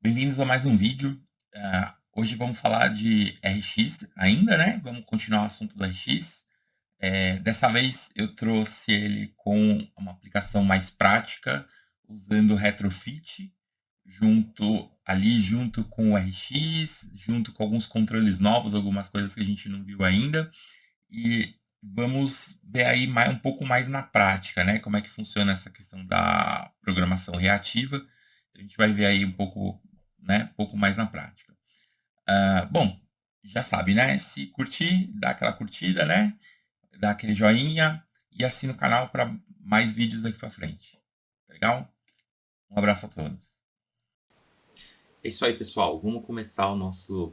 Bem-vindos a mais um vídeo. Hoje vamos falar de RX ainda, né? Vamos continuar o assunto do RX. Dessa vez eu trouxe ele com uma aplicação mais prática, usando o Retrofit, junto com o RX, junto com alguns controles novos, algumas coisas que a gente não viu ainda. E vamos ver aí um pouco mais na prática, né? Como é que funciona essa questão da programação reativa. A gente vai ver aí um pouco mais na prática. Bom, já sabe, né? Se curtir, dá aquela curtida, né? Dá aquele joinha e assina o canal para mais vídeos daqui para frente. Legal? Um abraço a todos. É isso aí, pessoal. Vamos começar o nosso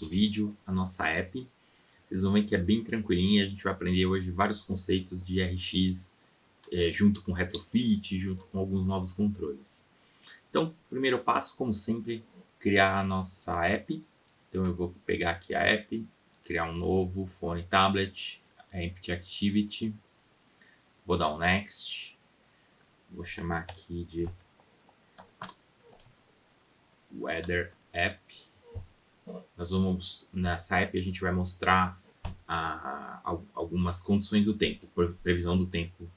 vídeo, a nossa app. Vocês vão ver que é bem tranquilinho. A gente vai aprender hoje vários conceitos de RX junto com Retrofit, junto com alguns novos controles. Então, primeiro passo, como sempre, criar a nossa app. Então, eu vou pegar aqui a app, criar um novo phone tablet, Empty Activity. Vou dar um Next. Vou chamar aqui de Weather App. Nessa app a gente vai mostrar algumas condições do tempo, previsão do tempo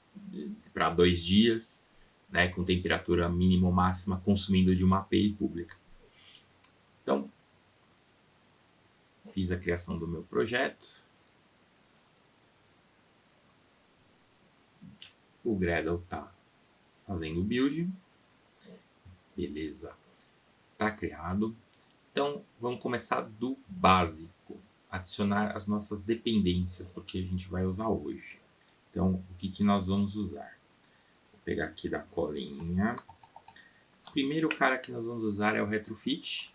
para 2 dias, né, com temperatura mínima ou máxima, consumindo de uma API pública. Então, fiz a criação do meu projeto. O Gradle está fazendo o build. Beleza, está criado. Então, vamos começar do básico. Adicionar as nossas dependências, porque a gente vai usar hoje. Então, o que nós vamos usar? Vou pegar aqui da colinha. O primeiro cara que nós vamos usar é o Retrofit.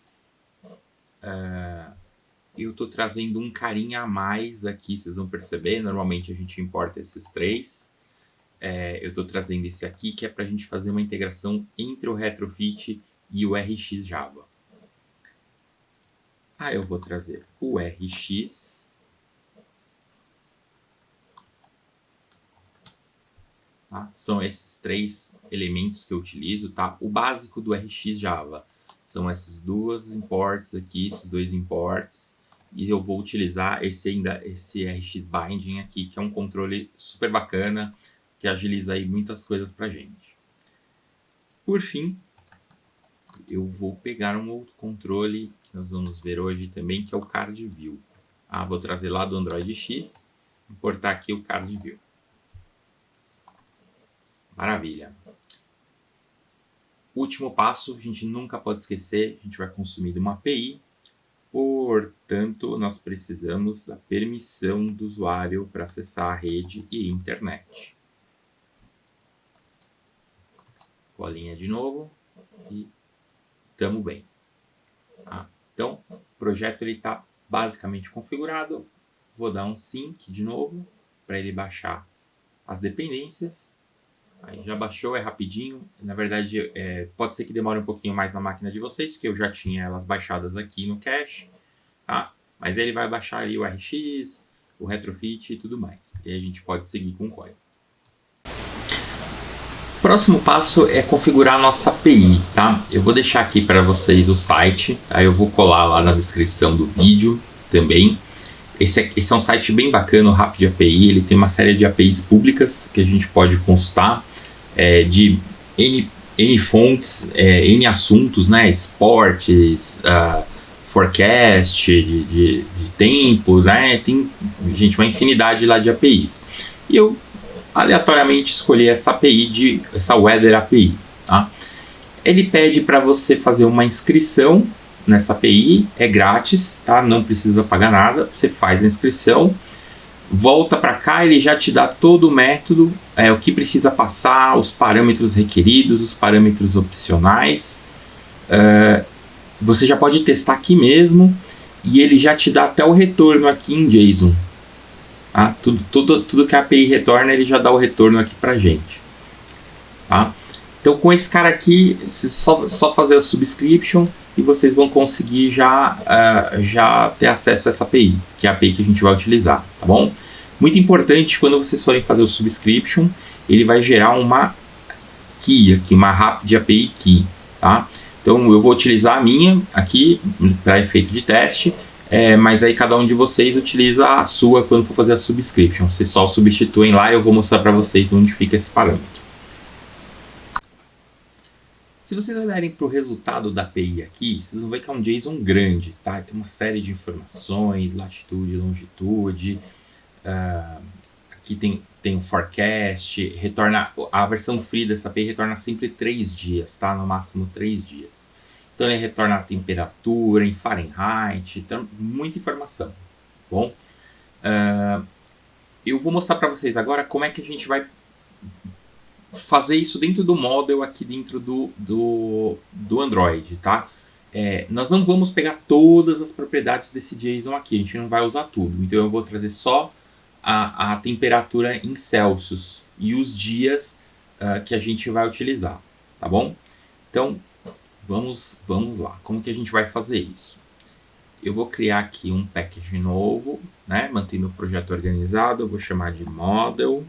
Eu estou trazendo um carinha a mais aqui, vocês vão perceber. Normalmente a gente importa esses 3. Eu estou trazendo esse aqui, que é para a gente fazer uma integração entre o Retrofit e o RX Java. Eu vou trazer o RX. Tá? São esses 3 elementos que eu utilizo. Tá? O básico do RX Java são esses 2 imports aqui, esses 2 imports. E eu vou utilizar esse RX Binding aqui, que é um controle super bacana, que agiliza aí muitas coisas para a gente. Por fim, eu vou pegar um outro controle que nós vamos ver hoje também, que é o Card View. Vou trazer lá do Android X, importar aqui o Card View. Maravilha. Último passo, a gente nunca pode esquecer, a gente vai consumir de uma API, portanto, nós precisamos da permissão do usuário para acessar a rede e a internet. Colinha de novo e estamos bem. Então, o projeto está basicamente configurado. Vou dar um sync de novo para ele baixar as dependências. Aí já baixou, é rapidinho. Na verdade, pode ser que demore um pouquinho mais na máquina de vocês, porque eu já tinha elas baixadas aqui no cache. Tá? Mas ele vai baixar ali o RX, o Retrofit e tudo mais. E aí a gente pode seguir com o código. Próximo passo é configurar a nossa API, tá? Eu vou deixar aqui para vocês o site, aí eu vou colar lá na descrição do vídeo também. Esse é um site bem bacana, o Rapid API, ele tem uma série de APIs públicas que a gente pode consultar, de N fontes, N assuntos, né? Esportes, forecast, de tempo, né? Tem, gente, uma infinidade lá de APIs. E eu aleatoriamente escolhi essa Weather API. Tá? Ele pede para você fazer uma inscrição nessa API, é grátis, tá? Não precisa pagar nada, você faz a inscrição, volta para cá, ele já te dá todo o método, o que precisa passar, os parâmetros requeridos, os parâmetros opcionais. Você já pode testar aqui mesmo e ele já te dá até o retorno aqui em JSON. Tudo que a API retorna, ele já dá o retorno aqui pra gente. Tá? Então, com esse cara aqui, só fazer o subscription e vocês vão conseguir já ter acesso a essa API, que é a API que a gente vai utilizar. Tá bom? Muito importante, quando vocês forem fazer o subscription, ele vai gerar uma key aqui, uma Rapid API Key. Tá? Então eu vou utilizar a minha aqui para efeito de teste, mas aí cada um de vocês utiliza a sua quando for fazer a subscription. Vocês só substituem lá e eu vou mostrar para vocês onde fica esse parâmetro. Se vocês olharem para o resultado da API aqui, vocês vão ver que é um JSON grande, tá? Tem uma série de informações, latitude, longitude, aqui tem o forecast, retorna, a versão free dessa API retorna sempre 3 dias, tá? No máximo 3 dias. Então ele retorna a temperatura em Fahrenheit, então muita informação, tá bom? Eu vou mostrar para vocês agora como é que a gente vai fazer isso dentro do model aqui dentro do Android, tá? Nós não vamos pegar todas as propriedades desse JSON aqui, a gente não vai usar tudo. Então eu vou trazer só a temperatura em Celsius e os dias que a gente vai utilizar, tá bom? Então vamos lá, como que a gente vai fazer isso? Eu vou criar aqui um package novo, né? Mantendo o projeto organizado, eu vou chamar de model.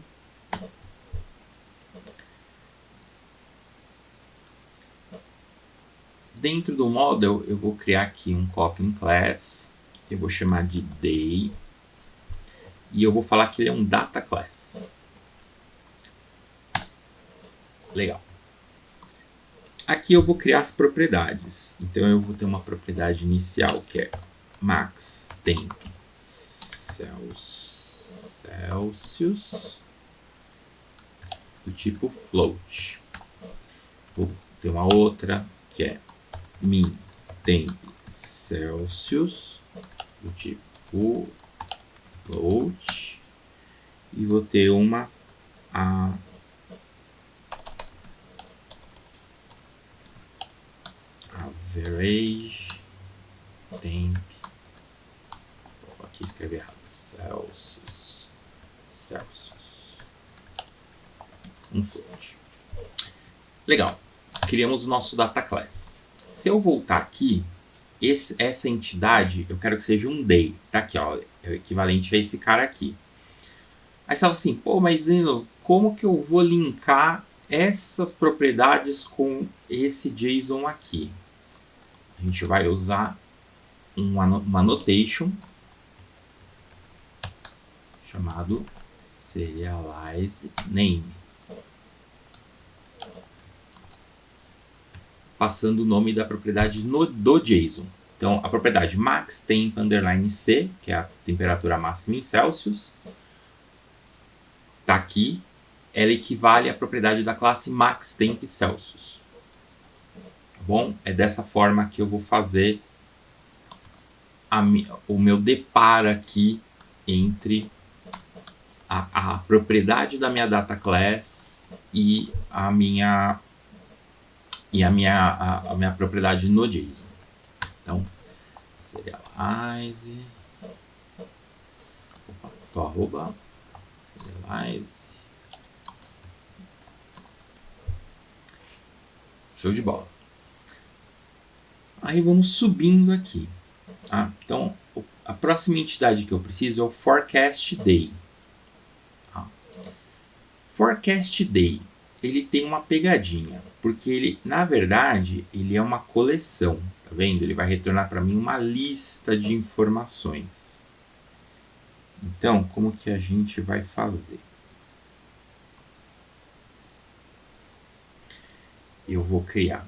Dentro do model, eu vou criar aqui um Kotlin class, eu vou chamar de day, e eu vou falar que ele é um data class. Legal. Aqui eu vou criar as propriedades. Então eu vou ter uma propriedade inicial que é max temp Celsius do tipo float. Vou ter uma outra que é min temp Celsius do tipo float e vou ter uma average temp, vou aqui escrever errado, Celsius, um float. Legal, criamos o nosso data class. Se eu voltar aqui, essa entidade eu quero que seja um day, tá aqui, ó, é o equivalente a esse cara aqui. Aí você fala assim, pô, mas Nino, como que eu vou linkar essas propriedades com esse JSON aqui? A gente vai usar uma annotation chamado serialize name, passando o nome da propriedade do JSON. Então, a propriedade max temp underline C, que é a temperatura máxima em Celsius, está aqui, ela equivale à propriedade da classe max temp Celsius. Tá bom? É dessa forma que eu vou fazer o meu deparo aqui entre a propriedade da minha data class e a minha propriedade no JSON. Então, serialize, serialize, show de bola. Aí vamos subindo aqui. Tá? Então, a próxima entidade que eu preciso é o forecast day. Tá? Forecast day, ele tem uma pegadinha, porque ele, na verdade, ele é uma coleção, tá vendo? Ele vai retornar para mim uma lista de informações. Então, como que a gente vai fazer? Eu vou criar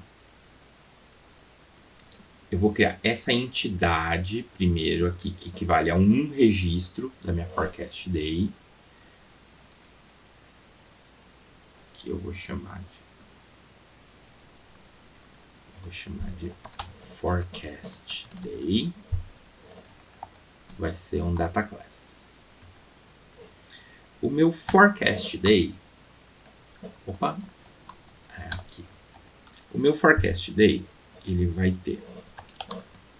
essa entidade primeiro aqui, que equivale a um registro da minha forecast day, que eu vou chamar de forecast day, vai ser um data class. O meu forecast day, aqui. O meu forecast day, ele vai ter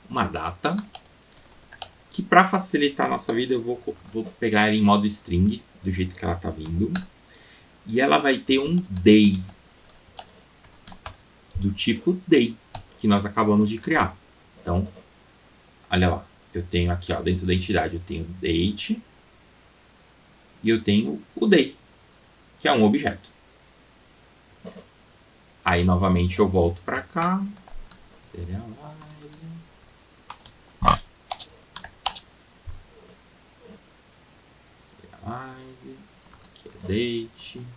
uma data, que para facilitar a nossa vida eu vou pegar ela em modo string, do jeito que ela está vindo, e ela vai ter um day, do tipo day, que nós acabamos de criar. Então, olha lá, eu tenho aqui, ó, dentro da entidade, eu tenho date, e eu tenho o day, que é um objeto. Aí, novamente, eu volto para cá, Serialize. Serialize. Aqui é date.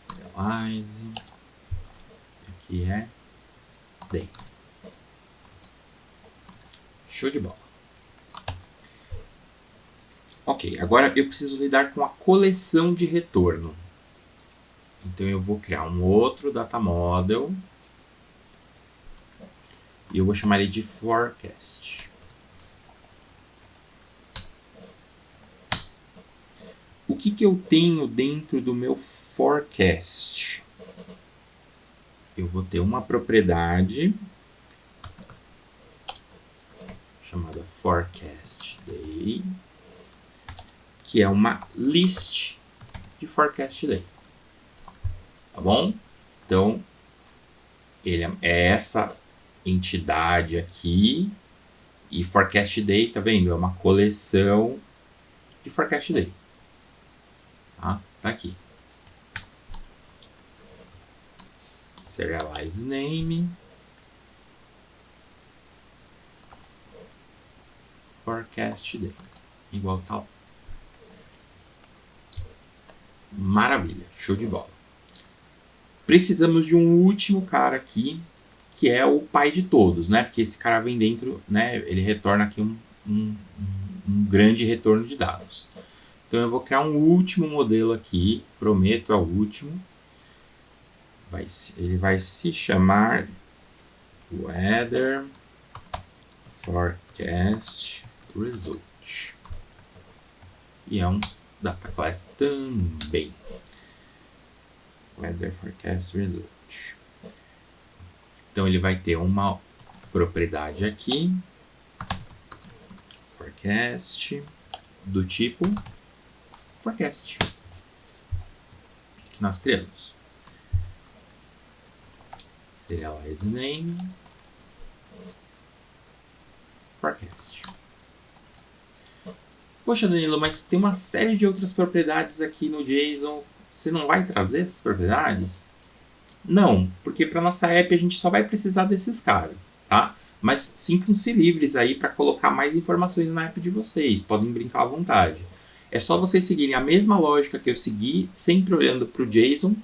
Serialize. Aqui é date. Show de bola. Ok, agora eu preciso lidar com a coleção de retorno. Então eu vou criar um outro data model e eu vou chamar ele de forecast. O que eu tenho dentro do meu forecast? Eu vou ter uma propriedade chamada forecast day, que é uma list de forecast day. Tá bom? Então, ele é essa entidade aqui. E forecast day, tá vendo? É uma coleção de forecast day. Tá aqui. Serialize name. Forecast day. Igual tal. Maravilha. Show de bola. Precisamos de um último cara aqui, que é o pai de todos, né? Porque esse cara vem dentro, né? Ele retorna aqui um grande retorno de dados. Então eu vou criar um último modelo aqui, prometo, é o último. Ele vai se chamar Weather Forecast Result. E é um data class também. Weather Forecast Result. Então ele vai ter uma propriedade aqui, forecast, do tipo forecast, que nós criamos. Serialize name, forecast. Poxa, Danilo, mas tem uma série de outras propriedades aqui no JSON. Você não vai trazer essas propriedades? Não, porque para nossa app a gente só vai precisar desses caras, tá? Mas sintam-se livres aí para colocar mais informações na app de vocês. Podem brincar à vontade. É só vocês seguirem a mesma lógica que eu segui, sempre olhando para o JSON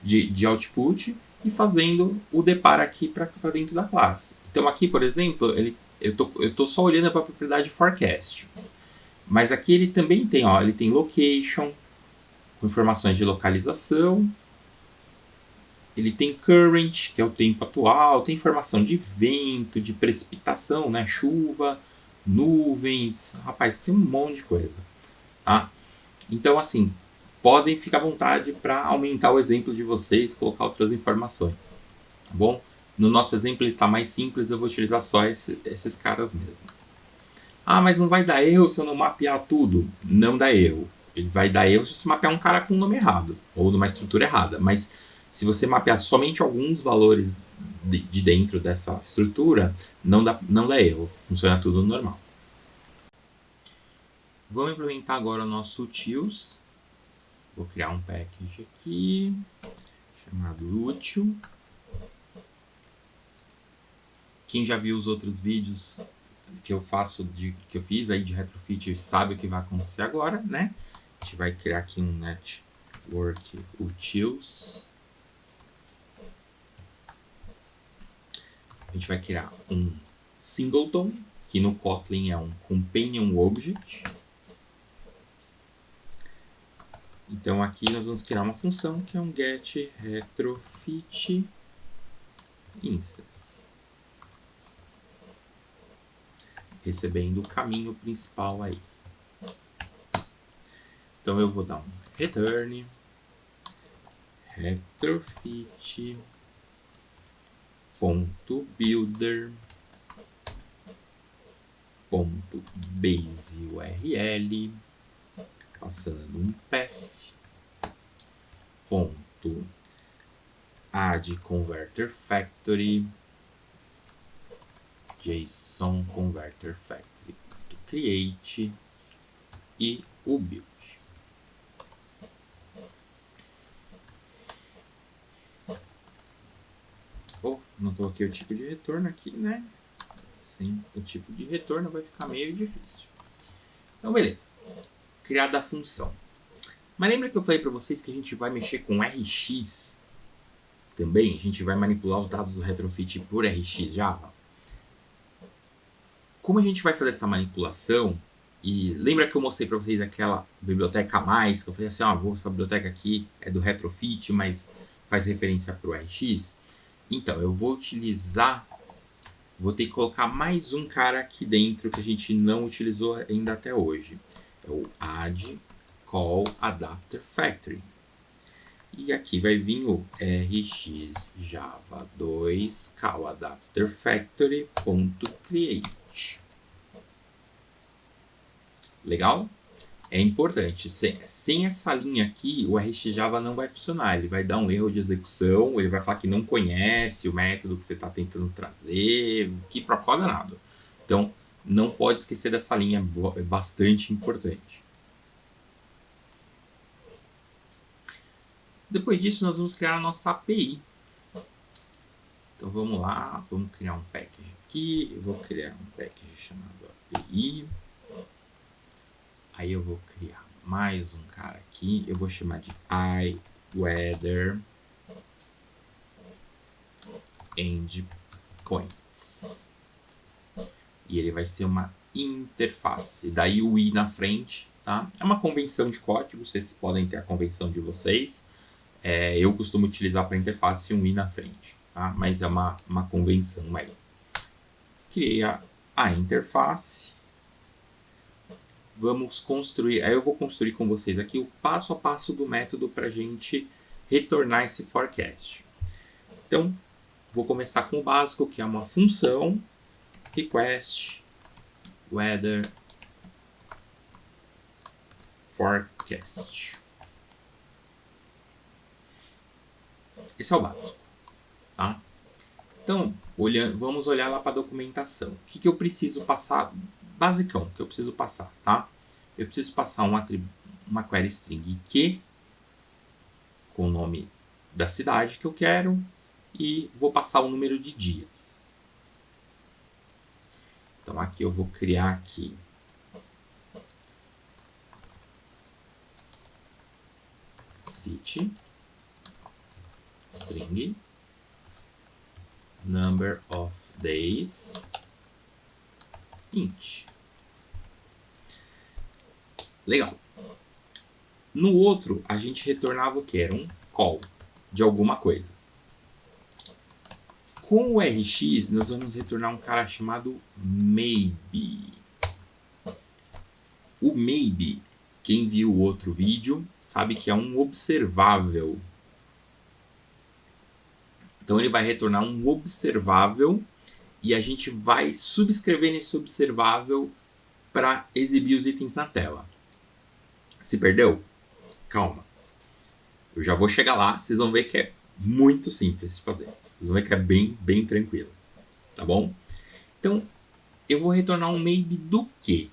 de output e fazendo o depar aqui para dentro da classe. Então aqui, por exemplo, eu tô só olhando para a propriedade forecast. Mas aqui ele também tem, ó, ele tem location, com informações de localização. Ele tem current, que é o tempo atual, tem informação de vento, de precipitação, né? Chuva, nuvens, rapaz, tem um monte de coisa. Tá? Então, assim, podem ficar à vontade para aumentar o exemplo de vocês, colocar outras informações. Tá bom? No nosso exemplo ele está mais simples, eu vou utilizar só esses caras mesmo. Ah, mas não vai dar erro se eu não mapear tudo? Não dá erro. Ele vai dar erro se você mapear um cara com um nome errado, ou numa estrutura errada. Mas se você mapear somente alguns valores de dentro dessa estrutura, não dá erro. Funciona tudo normal. Vamos implementar agora o nosso utils. Vou criar um package aqui, chamado util. Quem já viu os outros vídeos que eu fiz aí de retrofit sabe o que vai acontecer agora, né? A gente vai criar aqui um network utils. A gente vai criar um singleton, que no Kotlin é um companion object. Então aqui nós vamos criar uma função que é um get retrofit instance, recebendo o caminho principal aí. Então eu vou dar um return retrofit .builder .base URL, passando um path, add converter factory, JSON converter factory create e o build. Não coloquei o tipo de retorno aqui, né? Sim, o tipo de retorno vai ficar meio difícil. Então, beleza. Criada a função. Mas lembra que eu falei para vocês que a gente vai mexer com RX também? A gente vai manipular os dados do retrofit por RX Java. Como a gente vai fazer essa manipulação? E lembra que eu mostrei para vocês aquela biblioteca a mais? Que eu falei assim, essa biblioteca aqui é do retrofit, mas faz referência para o RX. Então, eu vou utilizar... Vou ter que colocar mais um cara aqui dentro que a gente não utilizou ainda até hoje. É o add call adapter factory. E aqui vai vir o rx java 2 call adapter factory.create. Legal? É importante, sem essa linha aqui, o RX Java não vai funcionar. Ele vai dar um erro de execução, ele vai falar que não conhece o método que você está tentando trazer, que para danado. Então, não pode esquecer dessa linha, é bastante importante. Depois disso, nós vamos criar a nossa API. Então, vamos lá, vamos criar um package aqui. Eu vou criar um package chamado API. Aí eu vou criar mais um cara aqui. Eu vou chamar de iWeather Endpoints. E ele vai ser uma interface. Daí o i na frente, tá? É uma convenção de código, vocês podem ter a convenção de vocês. Eu costumo utilizar para interface um i na frente, tá? Mas é uma convenção aí. Criei a interface. Vamos construir, aí eu vou construir com vocês aqui o passo a passo do método para a gente retornar esse forecast. Então, vou começar com o básico, que é uma função request weather forecast. Esse é o básico, tá? Então, vamos olhar lá para a documentação. O que eu preciso passar? Basicão, que eu preciso passar, tá? Eu preciso passar uma query string que com o nome da cidade que eu quero e vou passar o número de dias. Então aqui eu vou criar aqui city string number of days int. Legal. No outro, a gente retornava o que? Era um call de alguma coisa. Com o RX, nós vamos retornar um cara chamado maybe. O maybe, quem viu o outro vídeo, sabe que é um observável. Então ele vai retornar um observável e a gente vai subscrever nesse observável para exibir os itens na tela. Se perdeu? Calma. Eu já vou chegar lá, vocês vão ver que é muito simples de fazer. Vocês vão ver que é bem tranquilo. Tá bom? Então, eu vou retornar um maybe do quê?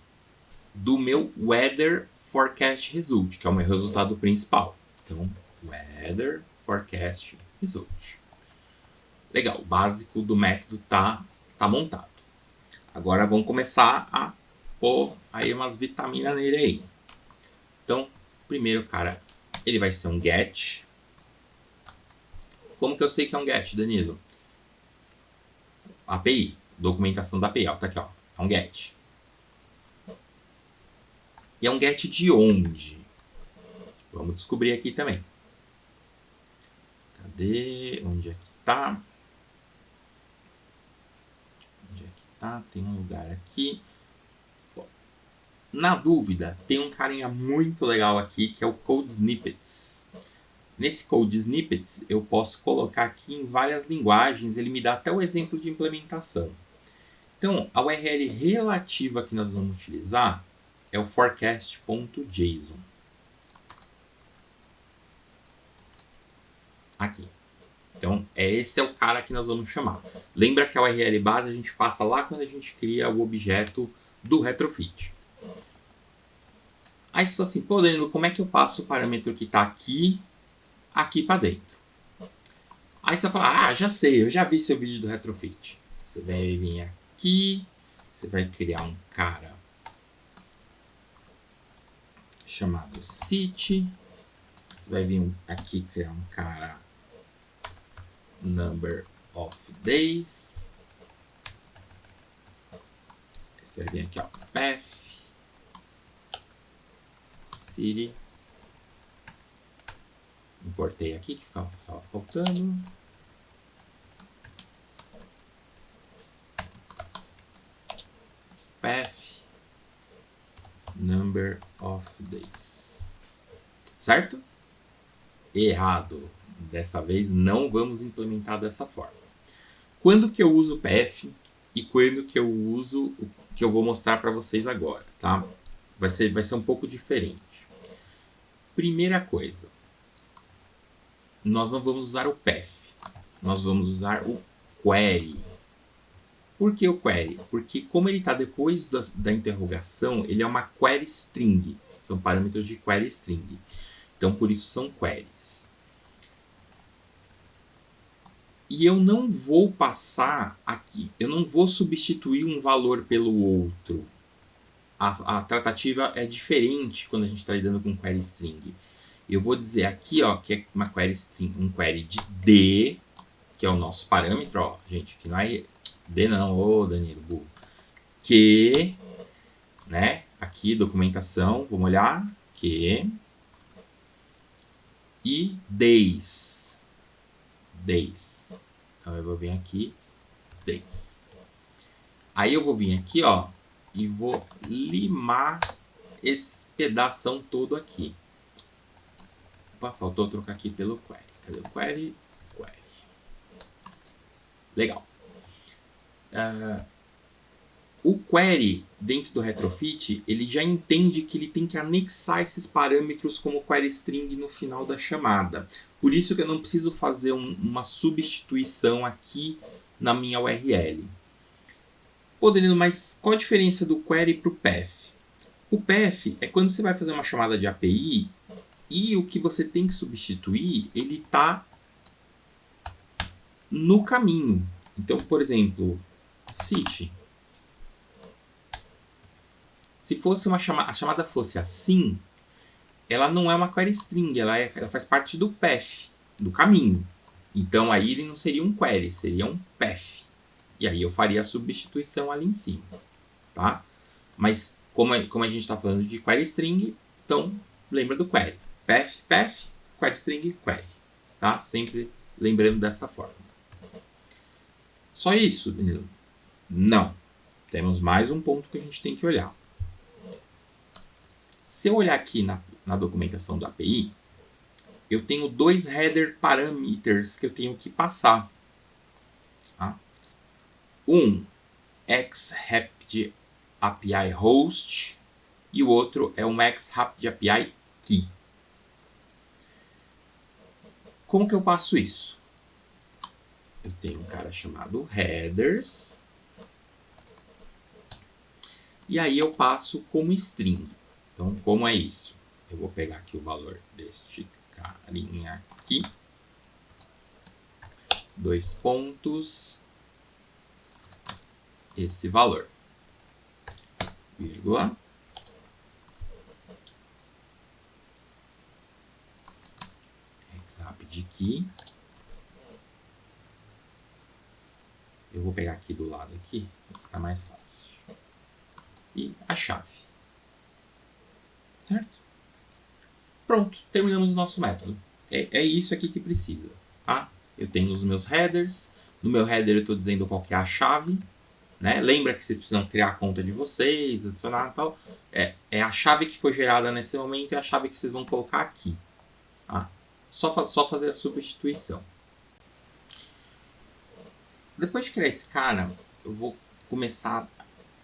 Do meu weather forecast result, que é o meu resultado principal. Então, weather forecast result. Legal, o básico do método tá montado. Agora vamos começar a pôr aí umas vitaminas nele aí. Então, primeiro, cara, ele vai ser um get. Como que eu sei que é um get, Danilo? API, documentação da API, ó, tá aqui, ó. É um get. E é um get de onde? Vamos descobrir aqui também. Cadê? Onde é que tá? Onde é que tá? Tem um lugar aqui. Bom, na dúvida, tem um carinha muito legal aqui que é o Code Snippets. Nesse Code Snippets, eu posso colocar aqui em várias linguagens, ele me dá até o exemplo de implementação. Então, a URL relativa que nós vamos utilizar é o forecast.json. Aqui. Então, esse é o cara que nós vamos chamar. Lembra que a URL base a gente passa lá quando a gente cria o objeto do retrofit. Aí você fala assim, pô, Danilo, como é que eu passo o parâmetro que está aqui para dentro? Aí você vai falar, já sei, eu já vi seu vídeo do retrofit. Você vai vir aqui, você vai criar um cara chamado City. Você vai vir aqui criar um cara Number of Days. Você vai vir aqui, ó, Path, City. Importei aqui, que estava faltando. Path, Number of Days. Certo? Errado. Dessa vez não vamos implementar dessa forma. Quando que eu uso path e quando que eu uso o que eu vou mostrar para vocês agora, tá? Vai ser um pouco diferente. Primeira coisa, nós não vamos usar o path, nós vamos usar o query. Por que o query? Porque como ele está depois da interrogação, ele é uma query string. São parâmetros de query string. Então, por isso são queries. E eu não vou passar aqui, eu não vou substituir um valor pelo outro. A tratativa é diferente quando a gente está lidando com query string. Eu vou dizer aqui, ó, que é uma query string, um query de D, que é o nosso parâmetro, ó, gente, que não é D não, ô Danilo, burro. Que, né, aqui, documentação, vamos olhar, que, e days. Então eu vou vir aqui, days. Aí eu vou vir aqui, ó, e vou limar esse pedação todo aqui. Opa, faltou trocar aqui pelo query. Cadê o query? Query. Legal. O query, dentro do retrofit, ele já entende que ele tem que anexar esses parâmetros como query string no final da chamada. Por isso que eu não preciso fazer uma substituição aqui na minha URL. Pô, Danilo, mas qual a diferença do query para o path? O path é quando você vai fazer uma chamada de API e o que você tem que substituir, ele está no caminho. Então, por exemplo, city. Se fosse a chamada fosse assim, ela não é uma query string, ela faz parte do path, do caminho. Então aí ele não seria um query, seria um path. E aí eu faria a substituição ali em cima, tá? Mas como a gente está falando de query string, então lembra do query. Path, query string, query. Tá? Sempre lembrando dessa forma. Só isso, Danilo? Não. Temos mais um ponto que a gente tem que olhar. Se eu olhar aqui na documentação da API, eu tenho dois header parameters que eu tenho que passar. Tá? Um xRapid API host e o outro é um xRapid API key. Como que eu passo isso? Eu tenho um cara chamado headers e aí eu passo como string. Então, como é isso? Eu vou pegar aqui o valor deste carinha aqui. 2 pontos. Esse valor. Vírgula. Xrapid key. Eu vou pegar aqui do lado aqui, tá mais fácil. E a chave. Certo? Pronto, terminamos o nosso método. É isso aqui que precisa. Tá? Eu tenho os meus headers. No meu header eu estou dizendo qual que é a chave. Né? Lembra que vocês precisam criar a conta de vocês, adicionar e tal. É a chave que foi gerada nesse momento e a chave que vocês vão colocar aqui. Tá? Só fazer a substituição. Depois de criar esse cara, eu vou começar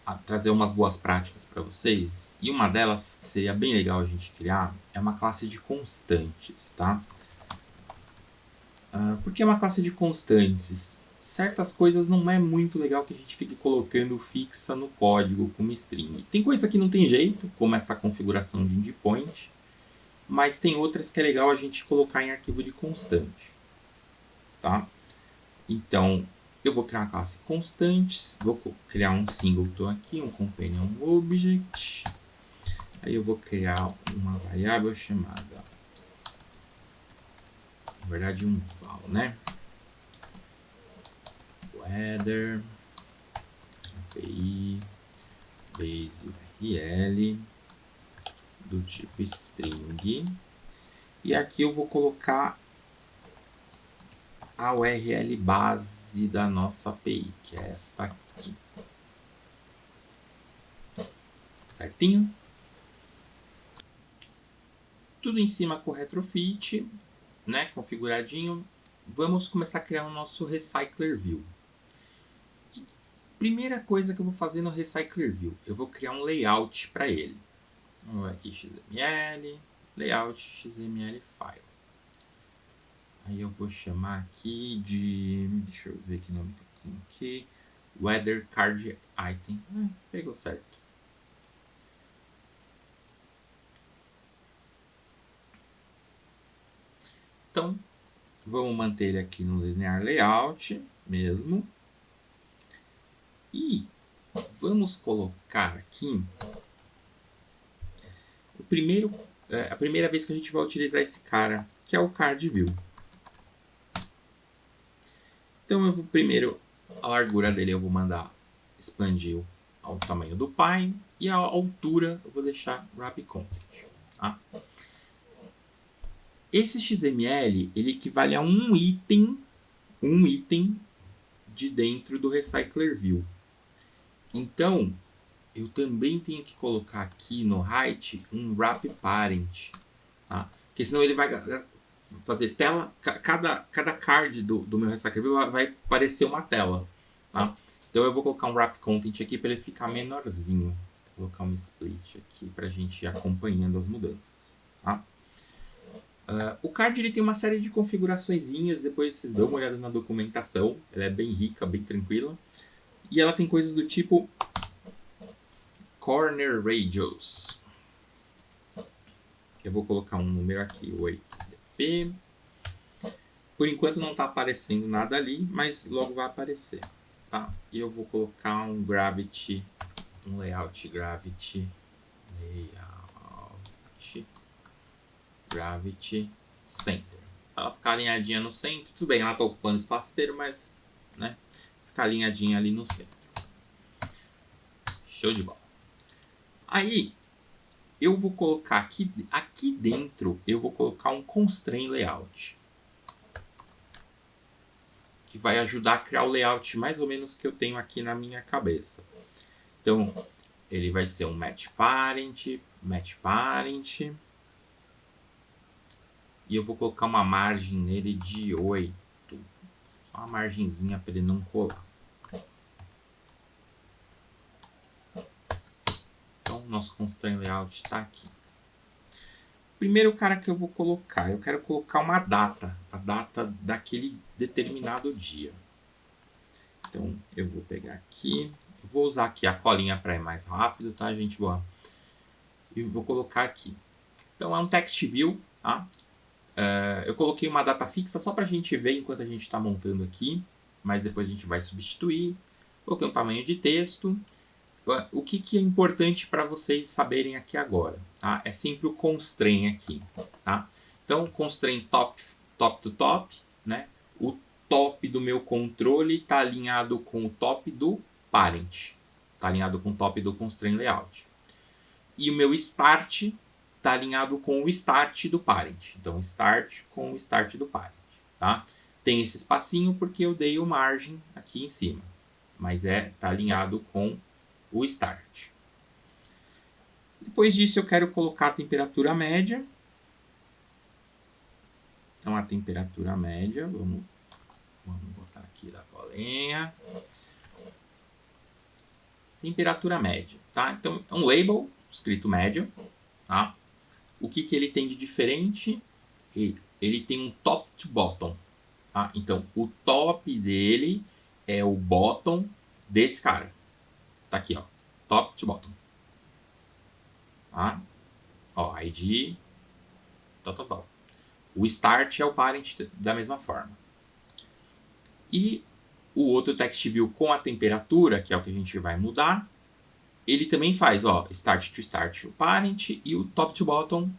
a trazer umas boas práticas para vocês. E uma delas, que seria bem legal a gente criar, é uma classe de constantes. Tá? Por que é uma classe de constantes? Certas coisas não é muito legal que a gente fique colocando fixa no código como string. Tem coisa que não tem jeito, como essa configuração de endpoint, mas tem outras que é legal a gente colocar em arquivo de constante. tá? Então, eu vou criar uma classe constantes, vou criar um singleton aqui, um companion object. Aí eu vou criar uma variável chamada, na verdade, um val, né? Weather API base URL do tipo string. E aqui eu vou colocar a URL base da nossa API, que é esta aqui. Certinho? Tudo em cima com retrofit, né, configuradinho. Vamos começar a criar o nosso Recycler View. Primeira coisa que eu vou fazer no Recycler View, eu vou criar um layout para ele. Vamos aqui XML, layout XML file. Aí eu vou chamar aqui de, deixa eu ver que nome que eu tenho aqui, Weather Card Item. Pegou certo. Então, vamos manter ele aqui no linear layout mesmo. E vamos colocar aqui a primeira vez que a gente vai utilizar esse cara, que é o Card View. Então eu vou primeiro, a largura dele eu vou mandar expandir ao tamanho do pai e a altura eu vou deixar wrap content. Tá? Esse XML ele equivale a um item de dentro do Recycler View. Então eu também tenho que colocar aqui no height um wrap parent, tá? Porque senão ele vai fazer tela, cada card do meu Recycler View vai aparecer uma tela, tá? Então eu vou colocar um wrap content aqui para ele ficar menorzinho. Vou colocar um split aqui para a gente ir acompanhando as mudanças, tá? O card ele tem uma série de configuraçõezinhas, depois vocês dão uma olhada na documentação, ela é bem rica, bem tranquila. E ela tem coisas do tipo Corner Radius. Eu vou colocar um número aqui, 8dp. Por enquanto não está aparecendo nada ali, mas logo vai aparecer. Tá? E eu vou colocar um gravity, um layout gravity center. Ela ficar alinhadinha no centro. Tudo bem, ela está ocupando o espaço inteiro, mas né, ficar alinhadinha ali no centro. Show de bola. Aí eu vou colocar aqui dentro, eu vou colocar um constraint layout, que vai ajudar a criar o layout mais ou menos que eu tenho aqui na minha cabeça. Então, ele vai ser um match parent, e eu vou colocar uma margem nele de 8. Só uma margenzinha para ele não colar. Então, nosso constraint layout está aqui. Primeiro cara que eu vou colocar, eu quero colocar uma data, a data daquele determinado dia. Então, eu vou pegar aqui, eu vou usar aqui a colinha para ir mais rápido, tá, gente boa? E vou colocar aqui. Então, é um text view, tá? Eu coloquei uma data fixa só para a gente ver enquanto a gente está montando aqui, mas depois a gente vai substituir. Coloquei um tamanho de texto. O que é importante para vocês saberem aqui agora? Tá? É sempre o constraint aqui. Tá? Então, constraint top to top. Né? O top do meu controle está alinhado com o top do parent. Está alinhado com o top do constraint layout. E o meu start está alinhado com o start do parent. Então, start com o start do parent. Tá? Tem esse espacinho porque eu dei o margem aqui em cima. Mas está alinhado com o start. Depois disso eu quero colocar a temperatura média. Então a temperatura média, vamos botar aqui da colinha. Temperatura média, tá? Então é um label escrito média, tá? O que ele tem de diferente? Ele tem um top to bottom, tá? Então o top dele é o bottom desse cara. Tá aqui, ó, top to bottom. Tá? Ó, ID, tal. O start é o parent da mesma forma. E o outro text view com a temperatura, que é o que a gente vai mudar, ele também faz, ó, start to start o parent e o top to bottom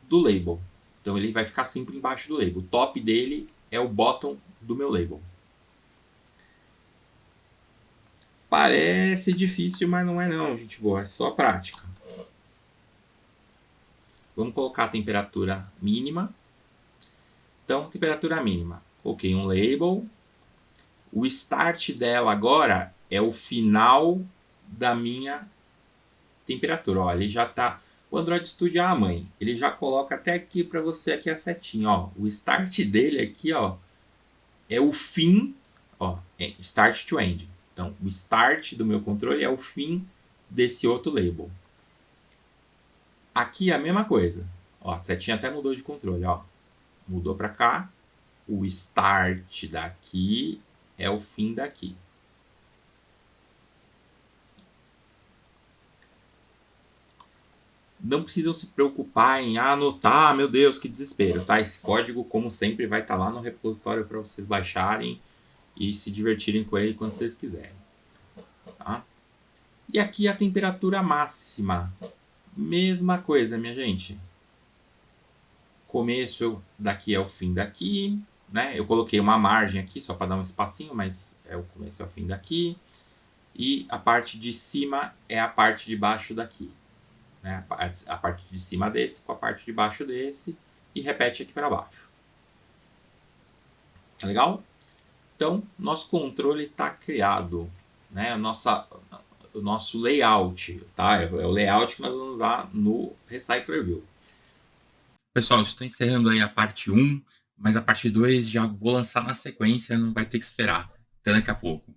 do label. Então ele vai ficar sempre embaixo do label. O top dele é o bottom do meu label. Parece difícil, mas não é não, gente boa. É só prática. Vamos colocar a temperatura mínima. Então, temperatura mínima. Coloquei um label. O start dela agora é o final da minha temperatura. Ó, ele já está... O Android Studio é a mãe. Ele já coloca até aqui para você aqui a setinha. Ó. O start dele aqui, ó, é o fim. Ó, é start to end. Então, o start do meu controle é o fim desse outro label. Aqui é a mesma coisa. Ó, a setinha até mudou de controle. Ó. Mudou para cá. O start daqui é o fim daqui. Não precisam se preocupar em anotar, meu Deus, que desespero, tá? Esse código, como sempre, vai estar lá no repositório para vocês baixarem e se divertirem com ele quando vocês quiserem. Tá? E aqui a temperatura máxima. Mesma coisa, minha gente. Começo daqui é o fim daqui, né? Eu coloquei uma margem aqui só para dar um espacinho, mas é o começo é o fim daqui. E a parte de cima é a parte de baixo daqui. Né? A parte de cima desse com a parte de baixo desse e repete aqui para baixo. Tá legal? Então, nosso controle está criado, né? O nosso layout, tá? É o layout que nós vamos usar no Recycler View. Pessoal, estou encerrando aí a parte 1, mas a parte 2 já vou lançar na sequência, não vai ter que esperar. Até daqui a pouco.